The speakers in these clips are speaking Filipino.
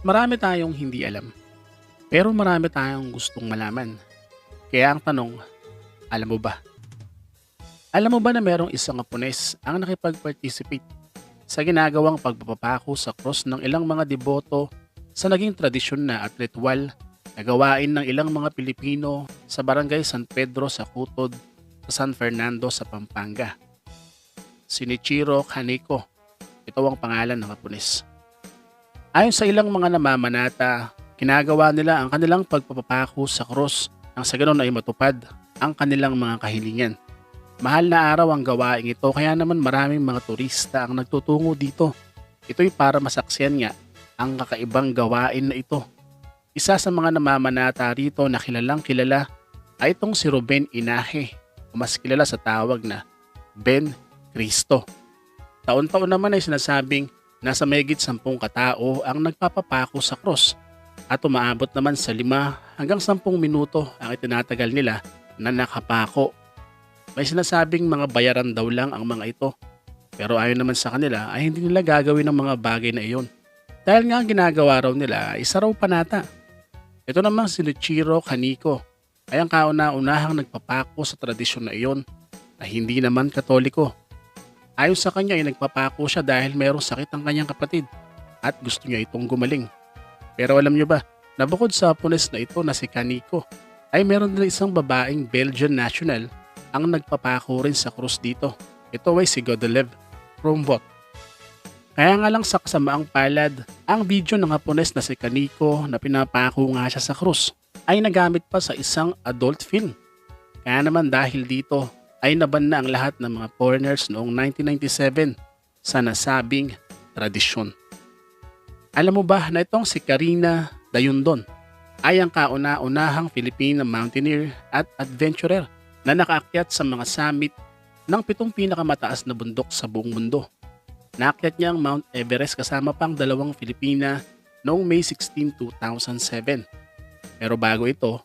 Marami tayong hindi alam, pero marami tayong gustong malaman. Kaya ang tanong, alam mo ba? Alam mo ba na merong isang Hapones ang nakipag-participate sa ginagawang pagpapako sa cross ng ilang mga deboto sa naging tradisyon na at ritual na gawain ng ilang mga Pilipino sa Barangay San Pedro sa Kutod sa San Fernando sa Pampanga. Shinichiro Kaneko, ito ang pangalan ng Hapones. Ayon sa ilang mga namamanata, ginagawa nila ang kanilang pagpapako sa cross nang sa ganon ay matupad ang kanilang mga kahilingan. Mahal na araw ang gawaing ito kaya naman maraming mga turista ang nagtutungo dito. Ito'y para masaksiyan nga ang kakaibang gawain na ito. Isa sa mga namamanata rito na kilalang kilala ay itong si Ruben Inahe o mas kilala sa tawag na Ben Cristo. Taon-taon naman ay sinasabing nasa mahigit 10 katao ang nagpapapako sa cross at umaabot naman sa 5 hanggang 10 minuto ang itinatagal nila na nakapako. May sinasabing mga bayaran daw lang ang mga ito. Pero ayon naman sa kanila ay hindi nila gagawin ang mga bagay na iyon. Dahil nga ang ginagawa raw nila ay isa raw panata. Ito namang si Luchiro Kaniko ay ang kauna-unahang nagpapako sa tradisyon na iyon na hindi naman Katoliko. Ayon sa kanya ay nagpapako siya dahil mayroong sakit ang kanyang kapatid at gusto niya itong gumaling. Pero alam niyo ba na bukod sa Hapones na ito na si Kaniko ay meron din isang babaeng Belgian national ang nagpapako rin sa krus dito. Ito ay si Godelev Krumbot. Kaya nga lang sa kasamaang palad, ang video ng Hapones na si Kaniko na pinapako nga siya sa krus ay nagamit pa sa isang adult film. Kaya naman dahil dito ay naban na ang lahat ng mga foreigners noong 1997 sa nasabing tradisyon. Alam mo ba na itong si Karina Dayundon ay ang kauna-unahang Filipina mountaineer at adventurer na nakaakyat sa mga summit ng 7 pinakamataas na bundok sa buong mundo. Naakyat niya ang Mount Everest kasama pang 2 Filipina noong May 16, 2007. Pero bago ito,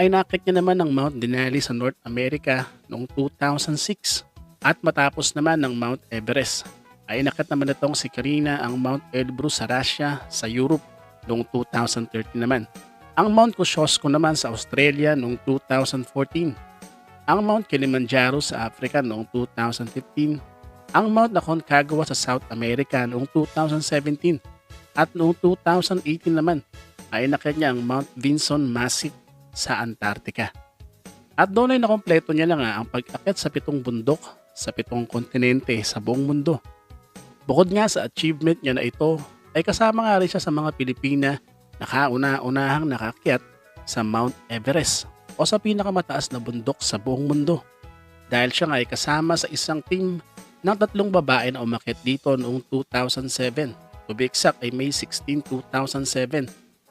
ay naakyat niya naman ang Mount Denali sa North America noong 2006. At matapos naman ng Mount Everest, ay inakyat naman itong si Karina ang Mount Elbrus sa Russia sa Europe noong 2013 naman. Ang Mount Kosciuszko naman sa Australia noong 2014. Ang Mount Kilimanjaro sa Africa noong 2015, ang Mount Aconcagua sa South America noong 2017 at noong 2018 naman ay inakyat niya ang Mount Vinson Massif sa Antarctica. At doon ay nakompleto niya lang ang pag-akyat sa 7 bundok sa 7 kontinente sa buong mundo. Bukod nga sa achievement niya na ito, ay kasama nga rin siya sa mga Pilipina na kauna-unahang nakakyat sa Mount Everest o sa pinakamataas na bundok sa buong mundo. Dahil siya nga ay kasama sa isang team ng 3 babae na umakyat dito noong 2007. To be exact ay May 16, 2007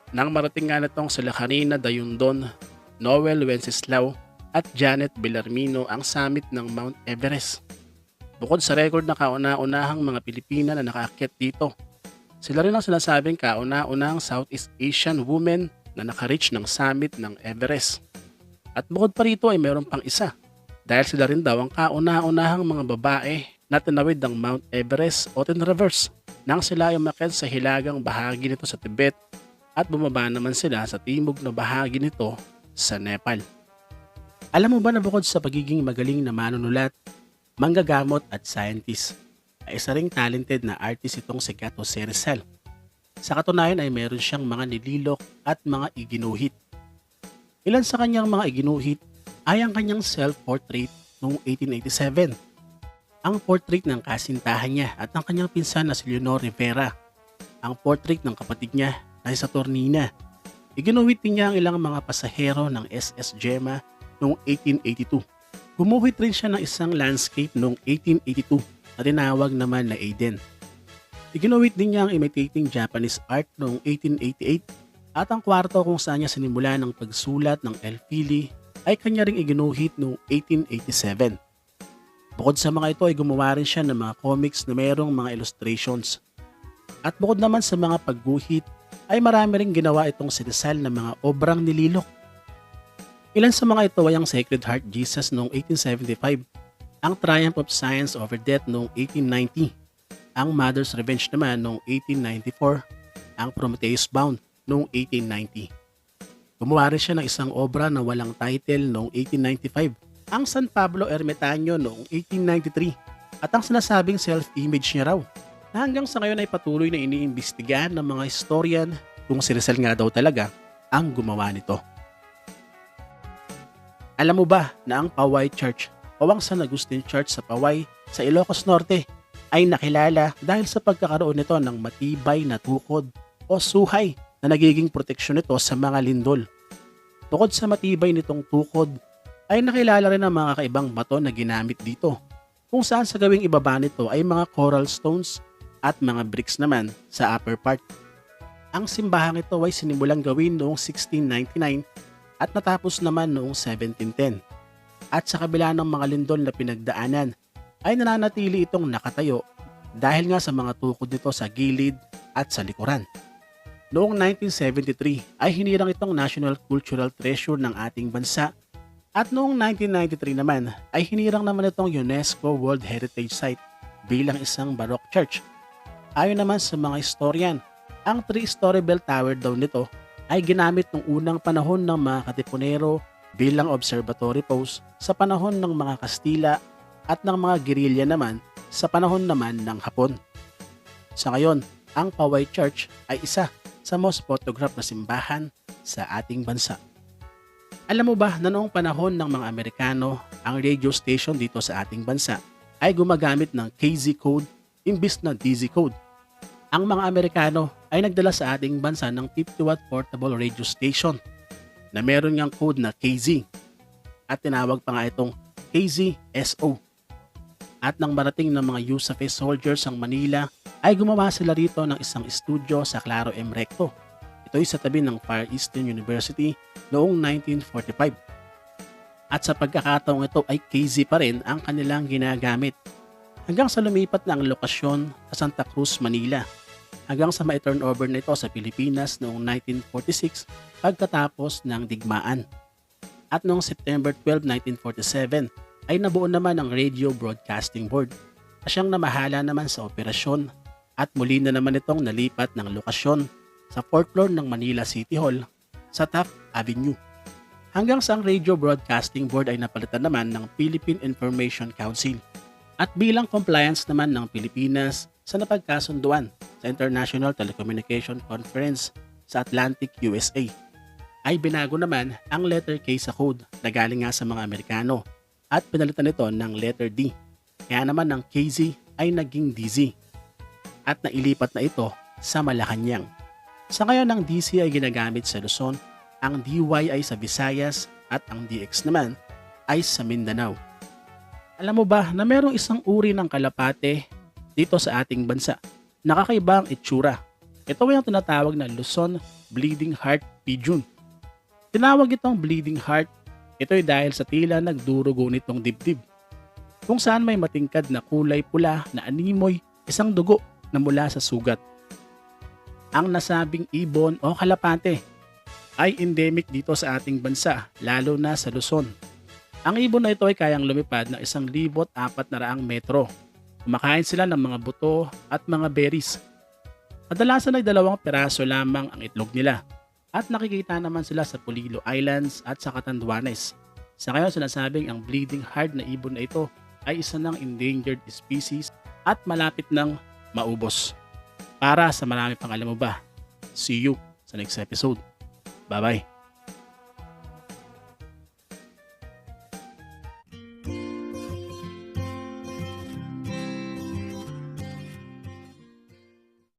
nang marating nga natong sila Karina Dayundon, Noel Wenceslao at Janet Bellarmino ang summit ng Mount Everest. Bukod sa record na kauna-unahang mga Pilipina na nakaakyat dito, sila rin ang sinasabing kauna-unahang Southeast Asian women na nakareach ng summit ng Everest. At bukod pa rito ay meron pang isa dahil sila rin daw ang kauna-unahang mga babae na tinawid ng Mount Everest o tinreverse nang sila ay umakyat sa hilagang bahagi nito sa Tibet at bumaba naman sila sa timog na bahagi nito sa Nepal. Alam mo ba na bukod sa pagiging magaling na manunulat, manggagamot at scientist, ay isa ring talented na artist itong si Kat Jose Rizal. Sa katunayan ay meron siyang mga nililok at mga iginuhit. Ilan sa kanyang mga iginuhit ay ang kanyang self-portrait noong 1887, ang portrait ng kasintahan niya at ng kanyang pinsan na si Leonor Rivera, ang portrait ng kapatid niya na si Saturnina. Iginuhit din niya ang ilang mga pasahero ng SS Gemma noong 1882. Gumuhit rin siya ng isang landscape noong 1882 na tinawag naman na Aiden. Iginuhit din niya ang imitating Japanese art noong 1888 at ang kwarto kung saan niya sinimula ng pagsulat ng El Fili ay kanya ring iginuhit noong 1887. Bukod sa mga ito ay gumawa rin siya ng mga comics na mayroong mga illustrations. At bukod naman sa mga pagguhit ay marami ring ginawa itong si Rizal na mga obrang nililok. Ilan sa mga ito ay ang Sacred Heart Jesus noong 1875, ang Triumph of Science over Death noong 1890, ang Mother's Revenge naman noong 1894, ang Prometheus Bound noong 1890. Gumawa rin siya ng isang obra na walang title noong 1895, ang San Pablo Ermitaño noong 1893, at ang sinasabing self-image niya raw, na hanggang sa ngayon ay patuloy na iniimbestigahan ng mga historian kung si Rizal nga daw talaga ang gumawa nito. Alam mo ba na ang Paway Church o ang San Agustin Church sa Paway sa Ilocos Norte ay nakilala dahil sa pagkakaroon nito ng matibay na tukod o suhay na nagiging proteksyon nito sa mga lindol. Bukod sa matibay nitong tukod, ay nakilala rin ang mga kaibang bato na ginamit dito, kung saan sa gawing ibaba nito ay mga coral stones at mga bricks naman sa upper part. Ang simbahang ito ay sinimulang gawin noong 1699 at natapos naman noong 1710. At sa kabila ng mga lindol na pinagdaanan, ay nananatili itong nakatayo dahil nga sa mga tukod nito sa gilid at sa likuran. Noong 1973 ay hinirang itong National Cultural Treasure ng ating bansa, at noong 1993 naman ay hinirang naman itong UNESCO World Heritage Site bilang isang Baroque church. Ayon naman sa mga historian, ang 3-story bell tower daw nito ay ginamit noong unang panahon ng mga Katipunero bilang observatory post sa panahon ng mga Kastila at ng mga gerilya naman sa panahon naman ng Hapon. Sa ngayon, ang Paway Church ay isa sa most photographed na simbahan sa ating bansa. Alam mo ba na noong panahon ng mga Amerikano, ang radio station dito sa ating bansa ay gumagamit ng KZ code imbis na DZ code. Ang mga Amerikano ay nagdala sa ating bansa ng 50-watt portable radio station na meron ngang code na KZ at tinawag pa nga itong KZSO. At nang marating ng mga USAF soldiers ang Manila, ay gumawa sila rito ng isang studio sa Claro M. Recto. Ito ay sa tabi ng Far Eastern University noong 1945. At sa pagkakataong ito ay KZ pa rin ang kanilang ginagamit hanggang sa lumipat na ang lokasyon sa Santa Cruz, Manila, hanggang sa ma-turnover na ito sa Pilipinas noong 1946 pagkatapos ng digmaan. At noong September 12, 1947 ay nabuo naman ang Radio Broadcasting Board na siyang namahala naman sa operasyon, at muli na naman itong nalipat ng lokasyon sa 4th floor ng Manila City Hall sa Taft Avenue. Hanggang sa ang Radio Broadcasting Board ay napalitan naman ng Philippine Information Council. At bilang compliance naman ng Pilipinas sa napagkasunduan sa International Telecommunication Conference sa Atlantic, USA, ay binago naman ang letter K sa code na galing nga sa mga Amerikano at pinalitan ito ng letter D. Kaya naman ang KZ ay naging DZ at nailipat na ito sa Malacanang. Sa ngayon, ang DC ay ginagamit sa Luzon, ang DY ay sa Visayas at ang DX naman ay sa Mindanao. Alam mo ba na mayroong isang uri ng kalapate dito sa ating bansa? Nakakaiba ang itsura. Ito ay ang tinatawag na Luzon Bleeding Heart Pigeon. Tinawag itong Bleeding Heart. Ito ay dahil sa tila nagdurugo nitong dibdib, kung saan may matingkad na kulay pula na animoy isang dugo na mula sa sugat. Ang nasabing ibon o kalapate ay endemic dito sa ating bansa, lalo na sa Luzon. Ang ibon na ito ay kayang lumipad ng 1,400 metro. Kumakain sila ng mga buto at mga berries. Kadalasan ay 2 piraso lamang ang itlog nila, at nakikita naman sila sa Polillo Islands at sa Catanduanes. Sa ngayon, sinasabing ang bleeding heart na ibon na ito ay isa ng endangered species at malapit ng maubos. Para sa marami pang alam mo ba, see you sa next episode. Bye-bye.